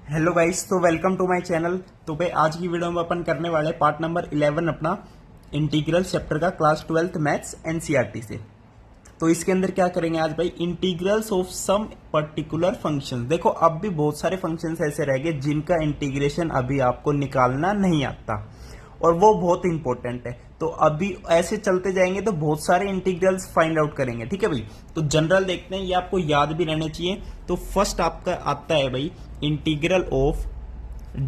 Hello guys, तो welcome to my channel. तो भाई आज की वीडियो में अपन करने वाले पार्ट नंबर 11 अपना इंटीग्रल चैप्टर का क्लास 12th मैथ्स एनसीईआरटी से। तो इसके अंदर क्या करेंगे आज भाई, integrals of some particular functions. देखो अब भी बहुत सारे फंक्शंस ऐसे रह गए जिनका इंटीग्रेशन अभी आपको निकालना नहीं आता और वो बहुत इंपॉर्टेंट है। तो अभी ऐसे चलते जाएंगे तो बहुत सारे इंटीग्रल्स फाइंड आउट करेंगे, ठीक है भाई। तो जनरल देखते हैं, ये आपको याद भी रहने चाहिए। तो फर्स्ट आपका आता है भाई इंटीग्रल ऑफ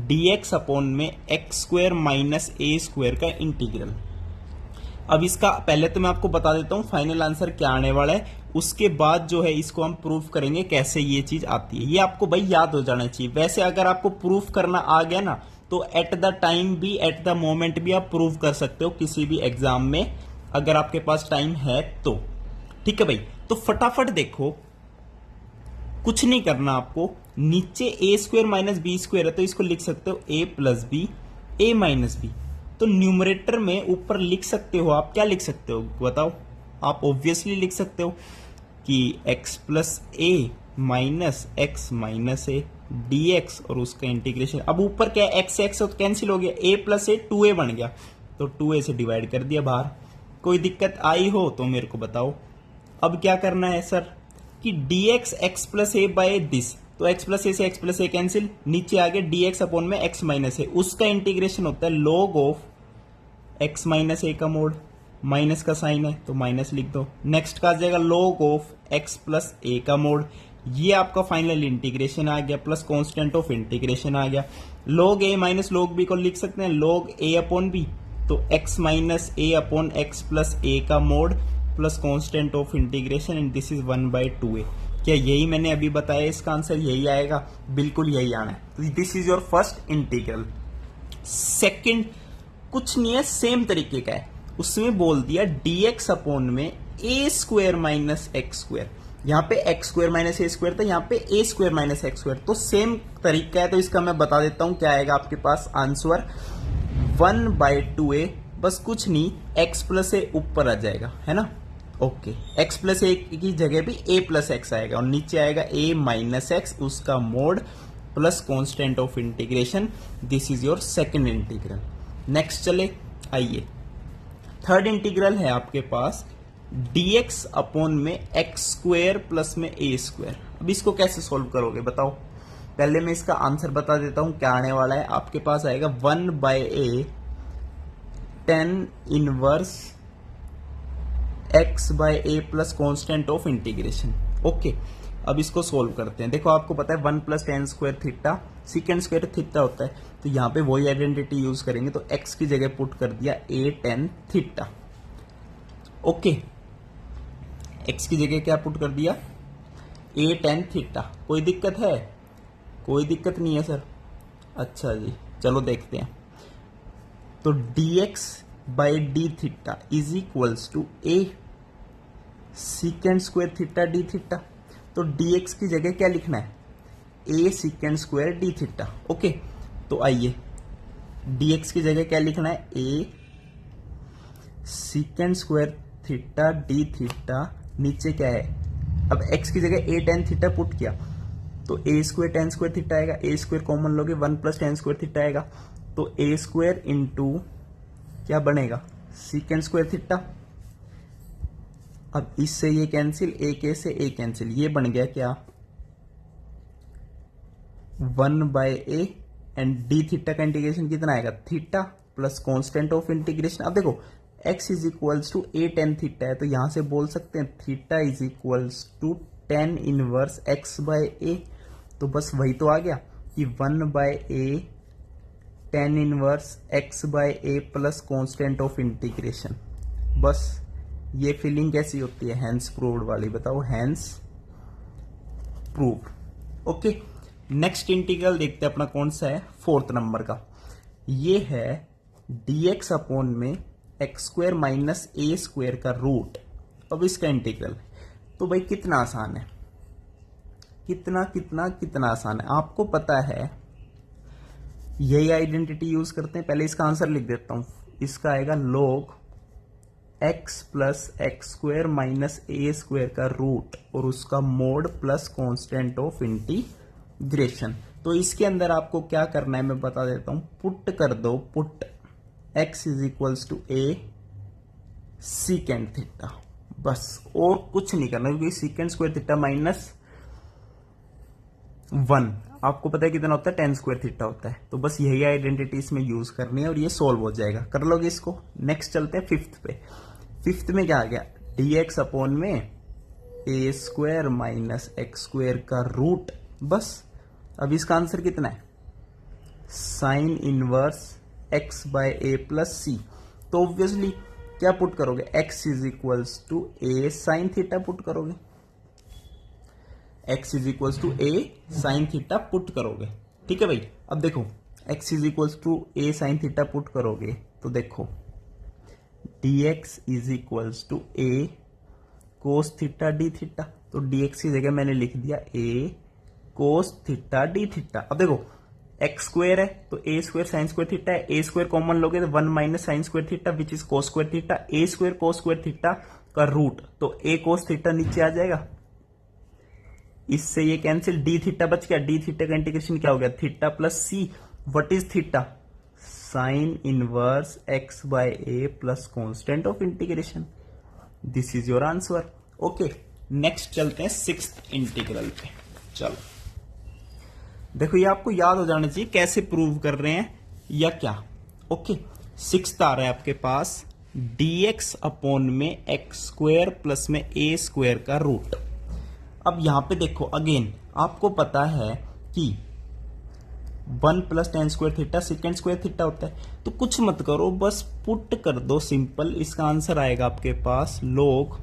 dx अपॉन में x square minus a square का इंटीग्रल। अब इसका पहले तो मैं आपको बता देता हूं फाइनल आंसर क्या आने वाला है, उसके बाद जो है इसको हम प्रूफ करेंगे कैसे ये चीज आती है। ये आपको भाई याद हो जाना चाहिए। वैसे अगर आपको प्रूफ करना आ गया ना तो एट द टाइम भी, एट द मोमेंट भी आप प्रूव कर सकते हो किसी भी एग्जाम में, अगर आपके पास टाइम है तो। ठीक है भाई, तो फटाफट देखो, कुछ नहीं करना आपको। नीचे ए स्क्वायर माइनस बी स्क्वायर है तो इसको लिख सकते हो ए प्लस बी, ए माइनस बी। तो न्यूमरेटर में ऊपर लिख सकते हो आप, क्या लिख सकते हो बताओ। आप ऑब्वियसली लिख सकते हो कि x plus A minus x minus A D x और उसका इंटीग्रेशन। अब ऊपर क्या है, एक्स एक्स तो कैंसिल हो गया, ए प्लस ए 2a बन गया, तो 2a से डिवाइड कर दिया बाहर। कोई दिक्कत आई हो तो मेरे को बताओ। अब क्या करना है सर कि dx x plus a by this, तो x प्लस ए से x प्लस ए कैंसिल, नीचे आ गया dx अपॉन में x माइनस ए, उसका इंटीग्रेशन होता है log of x minus a का मोड, माइनस का साइन है तो माइनस लिख दो। नेक्स्ट का आ जाएगा log ऑफ x प्लस ए का मोड, ये आपका फाइनल इंटीग्रेशन आ गया, प्लस कांस्टेंट ऑफ इंटीग्रेशन आ गया। log a minus log b को लिख सकते हैं log a अपॉन b, तो x माइनस ए अपॉन एक्स प्लस ए का mode plus constant of integration and this is 1/2a। क्या यही मैंने अभी बताया, इसका आंसर यही आएगा? बिल्कुल यही आना है। तो this is your first integral. Second कुछ नहीं है, सेम तरीके का है। उसमें बोल दिया dx अपॉन में a square minus x square. यहाँ पे x square minus a square था, यहाँ पे ए स्क्वायर माइनस एक्स स्क्वायर, तो सेम तरीका है। तो इसका मैं बता देता हूं क्या आएगा आपके पास आंसर, 1/2a। बस कुछ नहीं, x प्लस ए ऊपर आ जाएगा, है ना। ओके, x प्लस ए की जगह भी a प्लस एक्स आएगा और नीचे आएगा a माइनस एक्स, उसका mod plus constant of integration. This is your second integral. Next चले, आइए थर्ड इंटीग्रल है आपके पास dx अपॉन में एक्स स्क्वायर प्लस में ए स्क्वायर। अब इसको कैसे सोल्व करोगे बताओ। पहले मैं इसका आंसर बता देता हूं क्या आने वाला है। आपके पास आएगा 1/a tan inverse x by a plus constant of integration. Okay, अब इसको सोल्व करते हैं। देखो आपको पता है 1 plus ten square theta, सीकेंड square theta होता है, तो यहाँ पे वही आइडेंटिटी यूज करेंगे। तो x की जगह पुट कर दिया a tan theta. Okay, x की जगह क्या पुट कर दिया, a tan थीटा। कोई दिक्कत है? कोई दिक्कत नहीं है सर। अच्छा जी, चलो देखते हैं। तो dx by d theta is equals to a secant square theta d theta. तो dx की जगह क्या लिखना है, a secant square d theta. Okay, तो आइए dx की जगह क्या लिखना है, a secant square theta d theta, नीचे क्या है। अब x की जगह a tan थीटा पुट किया तो a square tan square theta आएगा, a स्क्वायर कॉमन लोगे 1 प्लस tan स्क्वायर थीटा आएगा, तो a स्क्वायर इंटू क्या बनेगा, सीकेंड स्क्वायर थीटा। अब इससे ये कैंसिल, ए के से ए कैंसिल, ये बन गया क्या 1/a एंड डी थीटा का इंटीग्रेशन कितना आएगा, theta plus constant of integration. अब देखो x is equals to a tan theta है, तो यहां से बोल सकते हैं theta is equals to tan inverse x by a। तो बस वही तो आ गया कि 1/a tan inverse x by a plus constant of integration. बस ये फीलिंग कैसी होती है, हैंस प्रूव्ड वाली, बताओ hence prove. Okay, next integral देखते हैं अपना कौन सा है, फोर्थ नंबर का। ये है dx अपॉन में x square minus a square का रूट। अब इसका इंटीग्रल, तो भाई कितना आसान है, कितना कितना कितना आसान है। आपको पता है यही आइडेंटिटी यूज करते हैं। पहले इसका आंसर लिख देता हूं, इसका आएगा log x plus x square minus a square का रूट और उसका mod plus constant of integration. तो इसके अंदर आपको क्या करना है मैं बता देता हूं, पुट कर दो, put x is equals to a secant theta, बस और कुछ नहीं करना, क्योंकि सीकेंड स्क्वायर थीटा माइनस 1 आपको पता है कितना होता है, 10 स्क्वायर थीटा होता है। तो बस यही आइडेंटिटी इसमें यूज करनी है और ये सोल्व हो जाएगा, कर लोगे इसको। नेक्स्ट चलते हैं फिफ्थ पे। फिफ्थ में क्या आ गया, dx अपॉन में a square minus x square का रूट, बस। अब इसका आंसर कितना है, sine inverse x by a plus c. तो ऑब्वियसली क्या पुट करोगे, x is equals to a sine theta put करोगे, x is equals to a sine theta put करोगे। ठीक है भाई, अब देखो x is equals to a sine theta put करोगे तो देखो dx is equals to a cos theta d theta, तो dx की जगह मैंने लिख दिया a cos theta d theta. अब देखो एक्स स्क्वायर है तो ए स्क्वायर साइन स्क्वायर थीटा है, ए स्क्वायर कॉमन लोगे तो 1 minus sine square theta which is cos square theta, A square cos square theta का रूट, तो ए कोस थीटा नीचे आ जाएगा, इससे ये कैंसिल, डी थीटा बच गया, डी थीटा का इंटीग्रेशन क्या हो गया, theta plus c, what is theta, sine inverse x by a plus constant of integration. This is your answer. Okay, next चलते हैं सिक्स्थ इंटीग्रल पे। चलो देखो ये आपको याद हो जाना चाहिए कैसे प्रूव कर रहे हैं या क्या। ओके, सिक्स्थ आ रहा है आपके पास dx अपॉन में एक्स स्क्वायर प्लस में ए स्क्वायर का रूट। अब यहां पे देखो अगेन आपको पता है कि 1 plus ten square theta second square theta होता है, तो कुछ मत करो, बस पुट कर दो सिंपल। इसका आंसर आएगा आपके पास log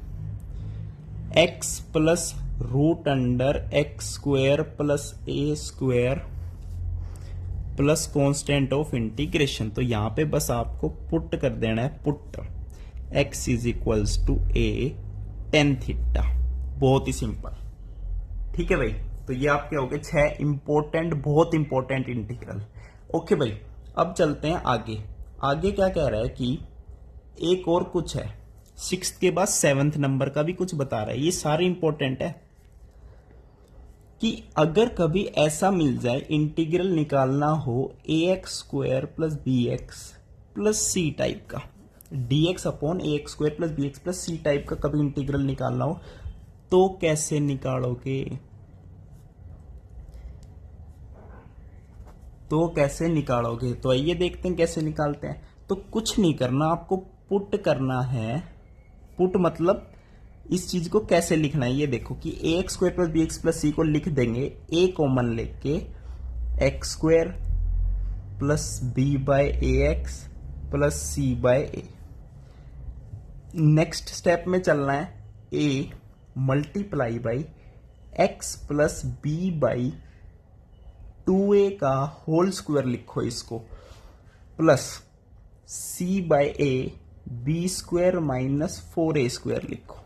x plus root under x square plus a square plus constant of integration. तो यहां पे बस आपको पुट कर देना है, put x is equals to a tan theta, बहुत ही सिंपल। ठीक है भाई, तो ये आपके हो गए 6 इंपॉर्टेंट, बहुत इंपॉर्टेंट इंटीग्रल। ओके भाई, अब चलते हैं आगे। आगे क्या कह रहा है कि एक और कुछ है, सिक्स्थ के बाद 7th नंबर का भी कुछ बता रहा है, ये सारे इंपॉर्टेंट है कि अगर कभी ऐसा मिल जाए इंटीग्रल निकालना हो a x square plus b x plus c type का, d x upon a x square plus b x plus c type का कभी इंटीग्रल निकालना हो, तो कैसे निकालोगे, तो कैसे निकालोगे, तो आइए देखते हैं कैसे निकालते हैं। तो कुछ नहीं करना, आपको पुट करना है, पुट मतलब इस चीज को कैसे लिखना है ये देखो कि a x square plus b x plus c को लिख देंगे ए कॉमन लेके x square plus b by a x plus c by a. Next step में चलना है, a multiply by x plus b by 2a का whole square लिखो इसको, plus c by a b square minus 4a square लिखो।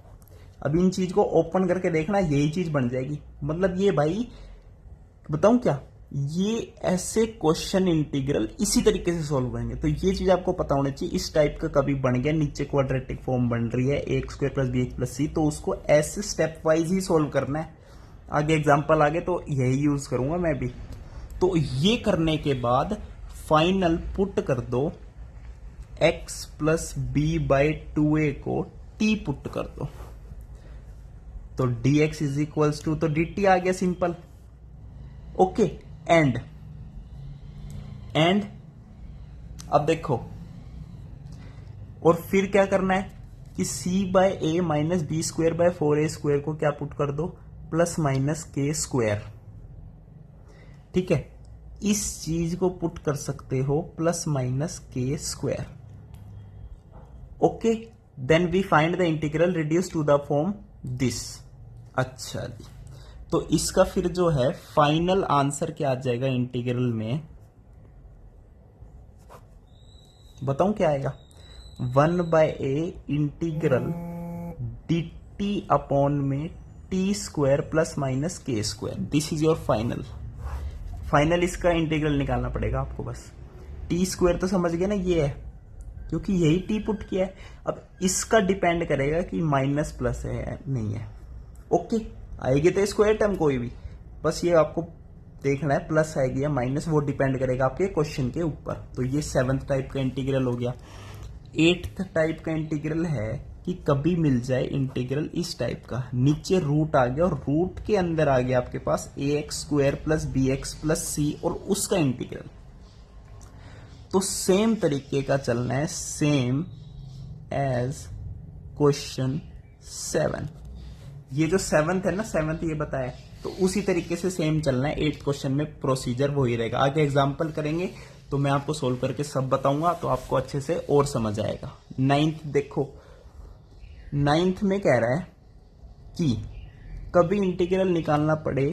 अब इन चीज को ओपन करके देखना, यही चीज बन जाएगी। मतलब ये भाई बताऊं क्या, ये ऐसे क्वेश्चन इंटीग्रल इसी तरीके से सॉल्व होंगे, तो ये चीज आपको पता होना चाहिए। इस टाइप का कभी बन गया, नीचे क्वाड्रेटिक फॉर्म बन रही है a x square plus b x plus c, तो उसको ऐसे स्टेप वाइज ही सॉल्व करना है। आगे एग्जाम्पल आगे तो यही यूज करूंगा मैं भी। तो ये करने के बाद फाइनल पुट कर दो x plus b by 2a को t पुट कर दो, तो dx इज इक्वल्स टू, तो dt आ गया सिंपल। ओके, एंड अब देखो, और फिर क्या करना है कि c by a minus b square by 4a square को क्या पुट कर दो, प्लस माइनस के स्क्वायर। ठीक है, इस चीज को पुट कर सकते हो प्लस माइनस के square. Okay, then we find the integral reduce to the form this. अच्छा जी, तो इसका फिर जो है फाइनल आंसर क्या आ जाएगा इंटीग्रल में, बताऊं क्या आएगा, 1 बाय ए इंटीग्रल डी टी अपॉन में टी स्क्वायर प्लस माइनस के square. This is your final इसका इंटीग्रल निकालना पड़ेगा आपको। बस टी स्क्वायर तो समझ गए ना, ये है क्योंकि यही टी पुट किया है। अब इसका डिपेंड करेगा कि माइनस प्लस है नहीं है। ओके, आएगी तो स्क्वायर टर्म कोई भी, बस ये आपको देखना है प्लस आएगी या माइनस, वो डिपेंड करेगा आपके क्वेश्चन के ऊपर। तो ये 7th टाइप का इंटीग्रल हो गया। 8th टाइप का इंटीग्रल है कि कभी मिल जाए इंटीग्रल इस टाइप का, नीचे रूट आ गया और रूट के अंदर आ गया आपके पास ax² + bx + c और उसका इंटीग्रल। तो सेम तरीके का चलना है, सेम एज क्वेश्चन 7। ये जो 7th है ना, 7th ये बताया, तो उसी तरीके से सेम चलना है। 8th क्वेश्चन में प्रोसीजर वही रहेगा। आगे एग्जांपल करेंगे तो मैं आपको सोल्व करके सब बताऊंगा, तो आपको अच्छे से और समझ आएगा। 9th देखो, 9th में कह रहा है कि कभी इंटीग्रल निकालना पड़े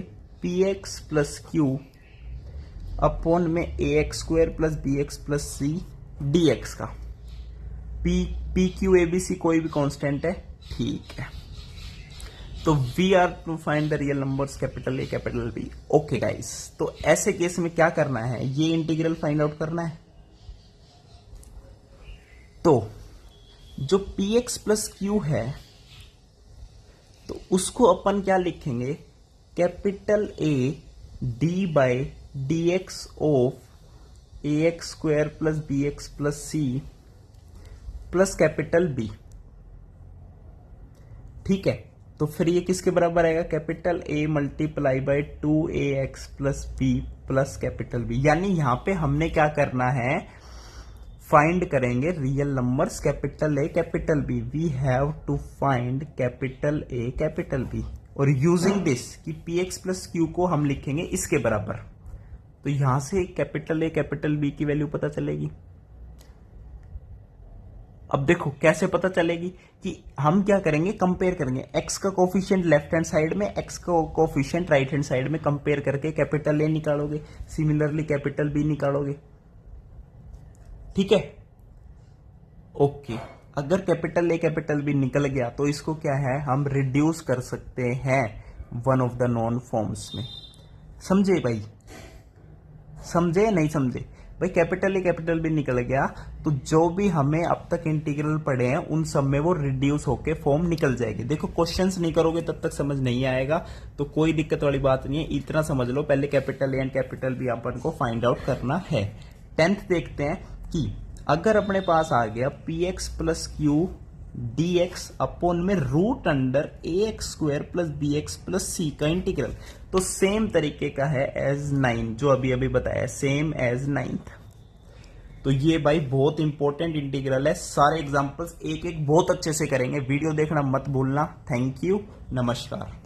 px + q अपॉन में ax² + bx + c dx का। p q a b c कोई भी कांस्टेंट है, ठीक है। तो we are to find the real numbers capital A capital B। Okay guys, तो ऐसे केस में क्या करना है, ये इंटीग्रल फाइंड आउट करना है। तो जो px + q है, तो उसको अपन क्या लिखेंगे, capital A d/dx of ax² + bx + c plus capital B, ठीक है। तो फिर ये किसके बराबर आएगा, capital A × 2ax + b plus capital B। यानी यहां पे हमने क्या करना है, फाइंड करेंगे real numbers capital A capital B। We have to find capital A capital B, और यूजिंग दिस कि px + q को हम लिखेंगे इसके बराबर। तो यहां से कैपिटल A कैपिटल B की वैल्यू पता चलेगी। अब देखो कैसे पता चलेगी, कि हम क्या करेंगे, कंपेयर करेंगे x का कोफिशिएंट लेफ्ट हैंड साइड में, x का कोफिशिएंट राइट हैंड साइड में कंपेयर करके कैपिटल A निकालोगे, सिमिलरली कैपिटल B निकालोगे, ठीक है। ओके, अगर कैपिटल A कैपिटल B निकल गया तो इसको क्या है, हम रिड्यूस कर सकते हैं one of the non forms में। समझे भाई, समझे नहीं समझे भाई, कैपिटल A कैपिटल B निकल गया तो जो भी हमें अब तक इंटीग्रल पढ़े हैं उन सब में वो रिड्यूस होके फॉर्म निकल जाएगी। देखो क्वेश्चंस नहीं करोगे तब तक समझ नहीं आएगा, तो कोई दिक्कत वाली बात नहीं है, इतना समझ लो। पहले capital A and capital B अपन को फाइंड आउट करना है। 10th देखते हैं कि अगर अपने पास आ गया px + q dx अपॉन में root under ax² + bx + c का इंटीग्रल, तो सेम तरीके का है एज 9 जो अभी अभी बताया, सेम एज 9th। तो ये भाई बहुत इंपॉर्टेंट इंटीग्रल है। सारे एग्जांपल्स एक एक बहुत अच्छे से करेंगे, वीडियो देखना मत भूलना। थैंक यू, नमस्कार।